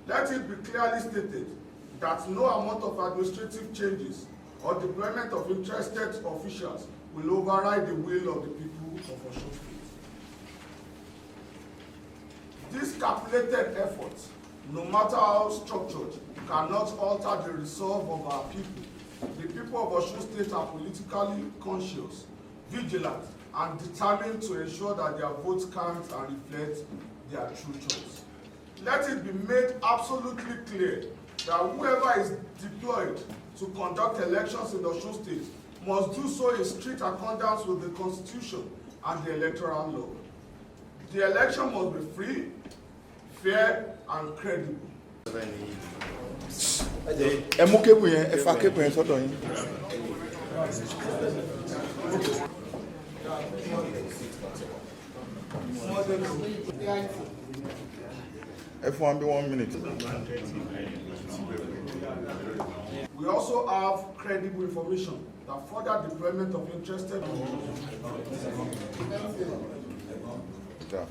Let it be clearly stated that no amount of administrative changes or deployment of interested officials will override the will of the people of Osun State. This calculated effort, no matter how structured, cannot alter the resolve of our people. The people of Osun State are politically conscious, vigilant, and determined to ensure that their votes count and reflect their true choice. Let it be made absolutely clear that whoever is deployed to conduct elections in Osun State must do so in strict accordance with the Constitution and the electoral law. The election must be free, fair, and credible. Ẹ mú kébù yẹn, ẹ fa kébù yẹn sọ́dọ̀ yín. Ẹ fún wa bí 1 minute. We also have credible information that further deployment of interested Yeah.